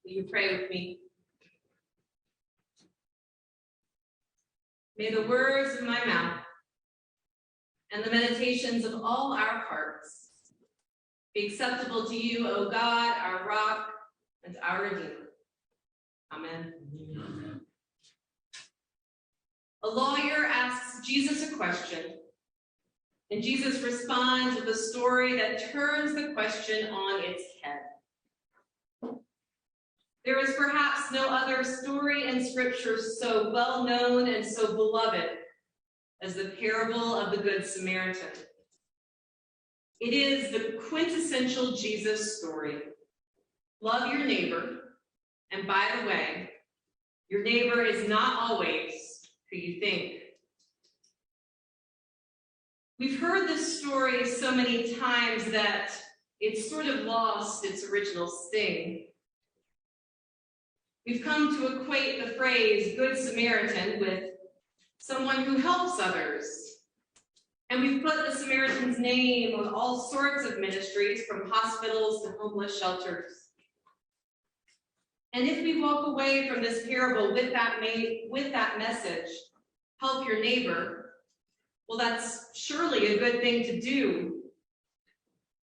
Will you pray with me? May the words of my mouth and the meditations of all our hearts be acceptable to you, O God, our rock and our Redeemer. Amen. Amen. A lawyer asks Jesus a question, and Jesus responds with a story that turns the question on its head. There is perhaps no other story in Scripture so well known and so beloved as the parable of the Good Samaritan. It is the quintessential Jesus story. Love your neighbor, and by the way, your neighbor is not always who you think. We've heard this story so many times that it's sort of lost its original sting. We've come to equate the phrase Good Samaritan with someone who helps others. And we've put the Samaritan's name on all sorts of ministries, from hospitals to homeless shelters. And if we walk away from this parable with that message, help your neighbor, well, that's surely a good thing to do.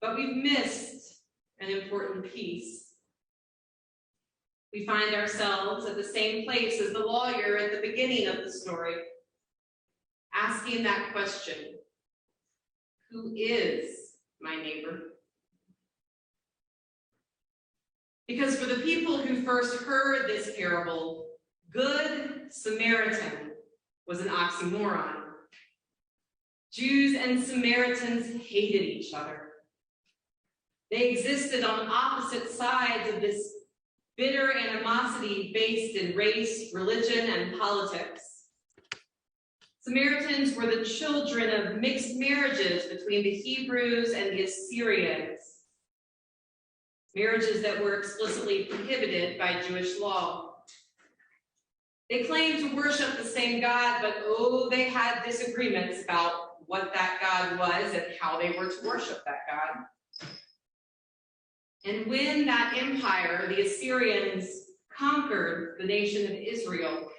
But we've missed an important piece. We find ourselves at the same place as the lawyer at the beginning of the story, asking that question, who is my neighbor? Because for the people who first heard this parable, Good Samaritan was an oxymoron. Jews and Samaritans hated each other. They existed on opposite sides of this bitter animosity based in race, religion, and politics. Samaritans were the children of mixed marriages between the Hebrews and the Assyrians, marriages that were explicitly prohibited by Jewish law. They claimed to worship the same God, but they had disagreements about what that God was and how they were to worship that God. And when that empire, the Assyrians, conquered the nation of Israel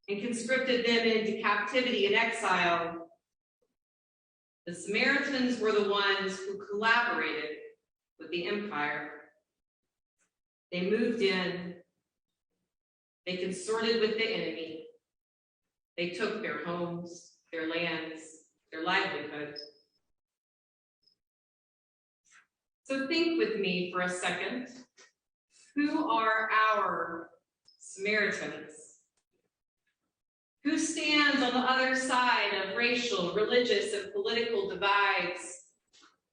and conscripted them into captivity and exile, the Samaritans were the ones who collaborated with the empire. They moved in, they consorted with the enemy, they took their homes, their lands, their livelihood. So think with me for a second. Who are our Samaritans? Who stands on the other side of racial, religious, and political divides,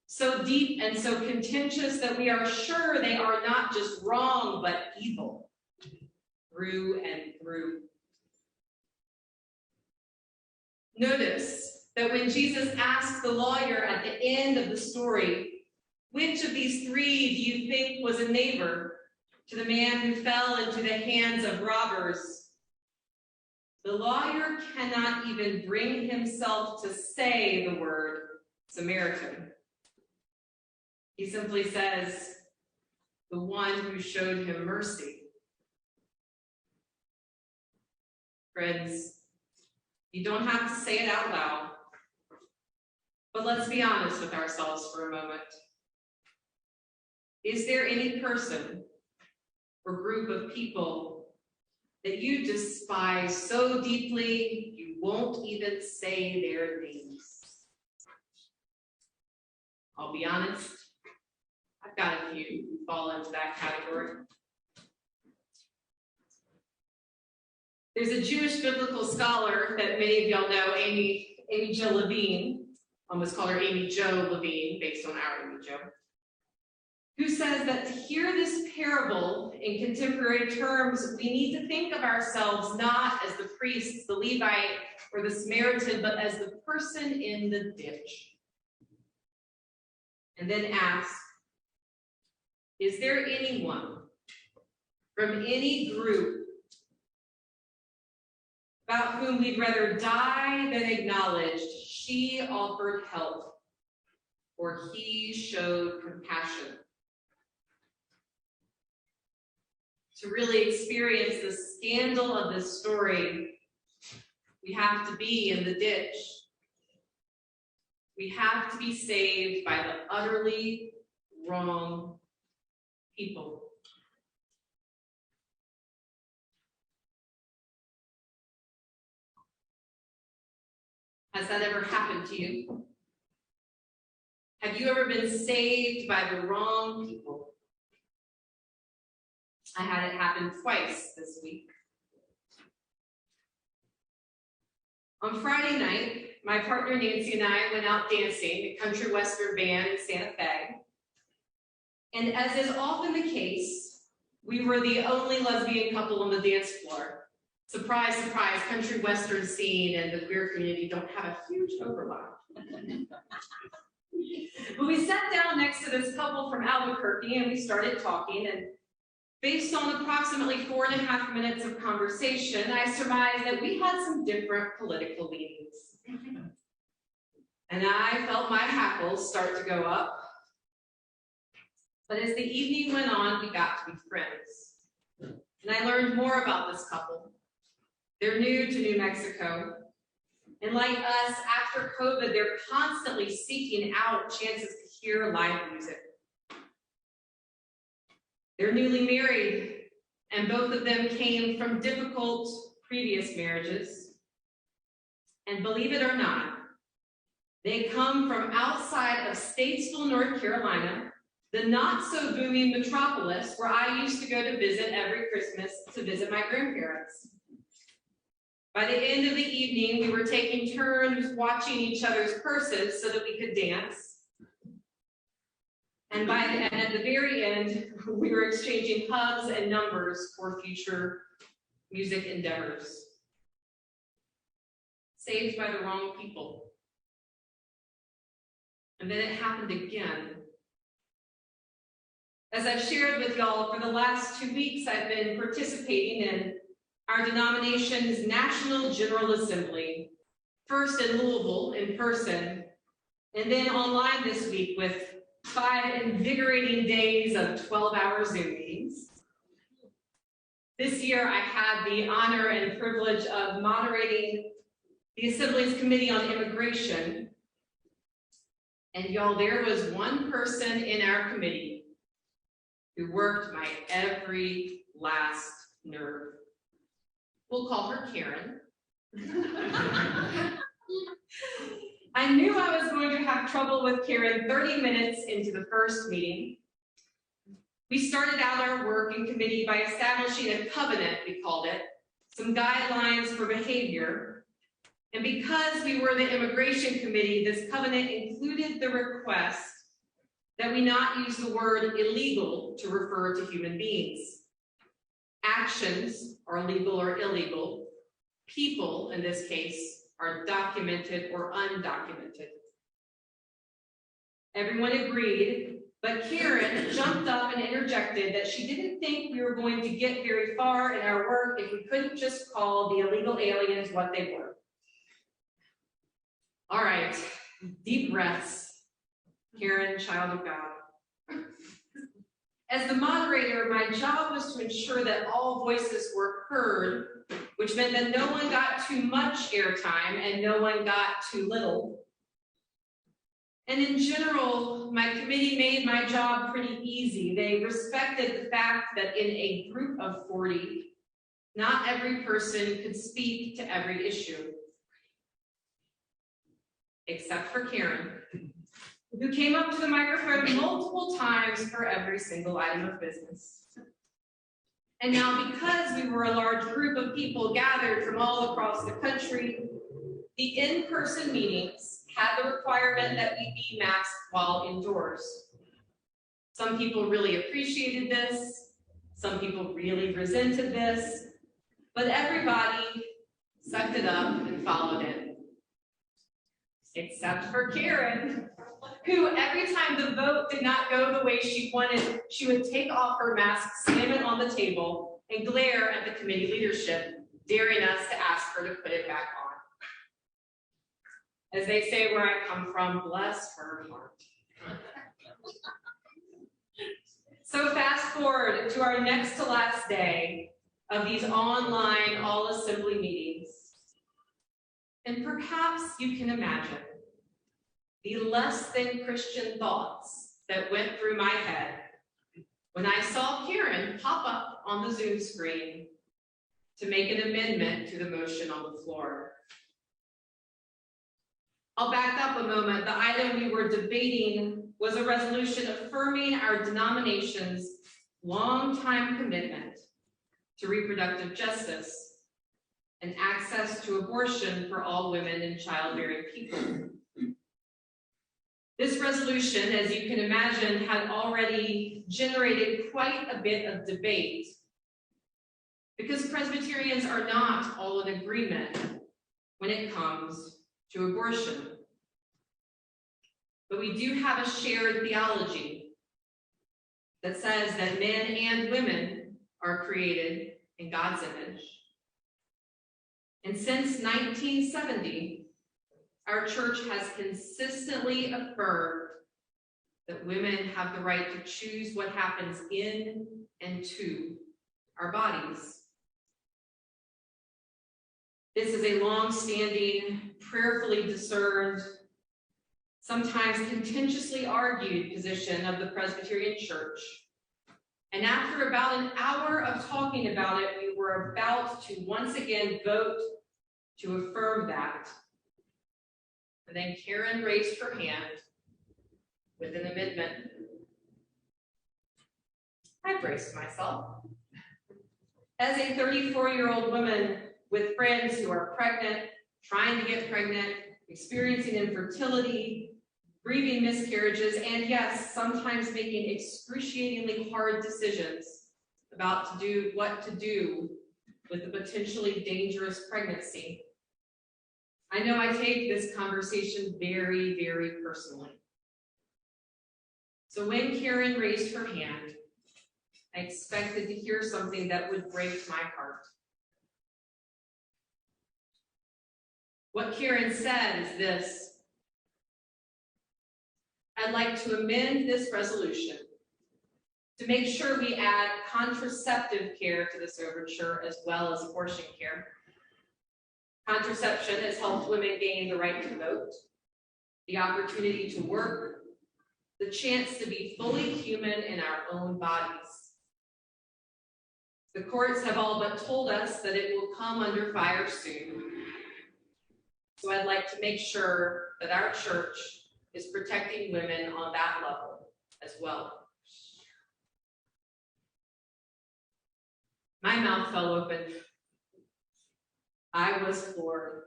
so deep and so contentious that we are sure they are not just wrong, but evil, through and through? Notice that when Jesus asked the lawyer at the end of the story, which of these three do you think was a neighbor to the man who fell into the hands of robbers? The lawyer cannot even bring himself to say the word Samaritan. He simply says, the one who showed him mercy. Friends, you don't have to say it out loud, but let's be honest with ourselves for a moment. Is there any person or group of people that you despise so deeply you won't even say their names? I'll be honest, I've got a few who fall into that category. There's a Jewish biblical scholar that many of y'all know, Amy Jo Levine, almost call her Amy Jo Levine, based on our Amy Jo, who says that to hear this parable in contemporary terms, we need to think of ourselves not as the priest, the Levite, or the Samaritan, but as the person in the ditch. And then ask, is there anyone from any group about whom we'd rather die than acknowledge she offered help or he showed compassion? to really experience the scandal of this story, we have to be in the ditch. We have to be saved by the utterly wrong people. Has that ever happened to you? Have you ever been saved by the wrong people? I had it happen twice this week. On Friday night, my partner Nancy and I went out dancing at Country Western Band in Santa Fe. And as is often the case, we were the only lesbian couple on the dance floor. Surprise, surprise, country western scene and the queer community don't have a huge overlap. But we sat down next to this couple from Albuquerque and we started talking, and based on approximately 4.5 minutes of conversation, I surmised that we had some different political leanings. And I felt my hackles start to go up. But as the evening went on, we got to be friends. And I learned more about this couple. They're new to New Mexico. And like us, after COVID, they're constantly seeking out chances to hear live music. They're newly married, and both of them came from difficult previous marriages. And believe it or not, they come from outside of Statesville, North Carolina, the not-so-booming metropolis where I used to go to visit every Christmas to visit my grandparents. By the end of the evening, we were taking turns watching each other's purses so that we could dance. And at the very end, we were exchanging hugs and numbers for future music endeavors. Saved by the wrong people. And then it happened again. As I've shared with y'all, for the last 2 weeks, I've been participating in our denomination's National General Assembly, first in Louisville in person, and then online this week with 5 invigorating days of 12-hour Zoom meetings. This year, I had the honor and privilege of moderating the Assembly's Committee on Immigration. And y'all, there was one person in our committee who worked my every last nerve. We'll call her Karen. I knew I was going to have trouble with Karen 30 minutes into the first meeting. We started out our work in committee by establishing a covenant, we called it, some guidelines for behavior. And because we were the immigration committee, this covenant included the request that we not use the word illegal to refer to human beings. Actions are legal or illegal. People, in this case, are documented or undocumented. Everyone agreed, but Karen jumped up and interjected that she didn't think we were going to get very far in our work if we couldn't just call the illegal aliens what they were. All right, deep breaths. Karen, child of God. As the moderator, my job was to ensure that all voices were heard, which meant that no one got too much airtime and no one got too little. And in general, my committee made my job pretty easy. They respected the fact that in a group of 40, not every person could speak to every issue. Except for Karen, who came up to the microphone multiple times for every single item of business. And now, because we were a large group of people gathered from all across the country, the in-person meetings had the requirement that we be masked while indoors. Some people really appreciated this, some people really resented this, but everybody sucked it up and followed it. Except for Karen, who every time the vote did not go the way she wanted, she would take off her mask, slam it on the table, and glare at the committee leadership, daring us to ask her to put it back on. As they say where I come from, bless her heart. So fast forward to our next to last day of these online all-assembly meetings. And perhaps you can imagine the less than Christian thoughts that went through my head when I saw Karen pop up on the Zoom screen to make an amendment to the motion on the floor. I'll back up a moment. The item we were debating was a resolution affirming our denomination's longtime commitment to reproductive justice and access to abortion for all women and childbearing people. This resolution, as you can imagine, had already generated quite a bit of debate because Presbyterians are not all in agreement when it comes to abortion. But we do have a shared theology that says that men and women are created in God's image. And since 1970, our church has consistently affirmed that women have the right to choose what happens in and to our bodies. This is a long-standing, prayerfully discerned, sometimes contentiously argued position of the Presbyterian Church. And after about an hour of talking about it, we were about to once again vote to affirm that. And then Karen raised her hand with an amendment. I braced myself. As a 34-year-old woman with friends who are pregnant, trying to get pregnant, experiencing infertility, grieving miscarriages, and yes, sometimes making excruciatingly hard decisions about what to do with a potentially dangerous pregnancy, I know I take this conversation very, very personally. So when Karen raised her hand, I expected to hear something that would break my heart. What Karen said is this: I'd like to amend this resolution to make sure we add contraceptive care to this overture as well as abortion care. Contraception has helped women gain the right to vote, the opportunity to work, the chance to be fully human in our own bodies. The courts have all but told us that it will come under fire soon. So I'd like to make sure that our church is protecting women on that level as well. My mouth fell open. I was floored.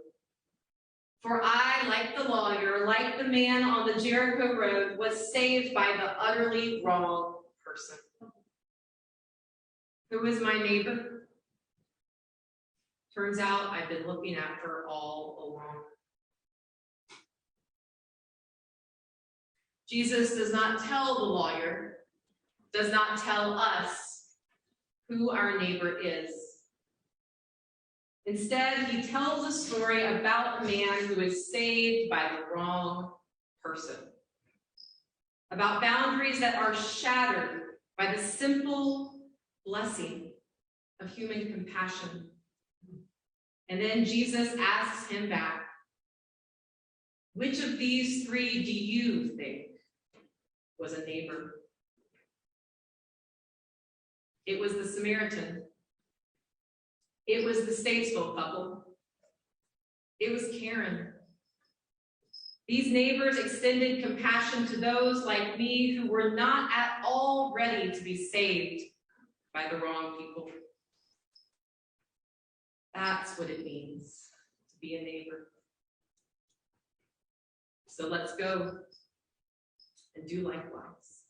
For I, like the lawyer, like the man on the Jericho road, was saved by the utterly wrong person. Who is my neighbor? Turns out I've been looking at her all along. Jesus does not tell the lawyer, does not tell us who our neighbor is. Instead, he tells a story about a man who is saved by the wrong person, about boundaries that are shattered by the simple blessing of human compassion. And then Jesus asks him back, which of these three do you think was a neighbor? It was the Samaritan. It was the Statesville couple. It was Karen. These neighbors extended compassion to those like me who were not at all ready to be saved by the wrong people. That's what it means to be a neighbor. So let's go and do likewise.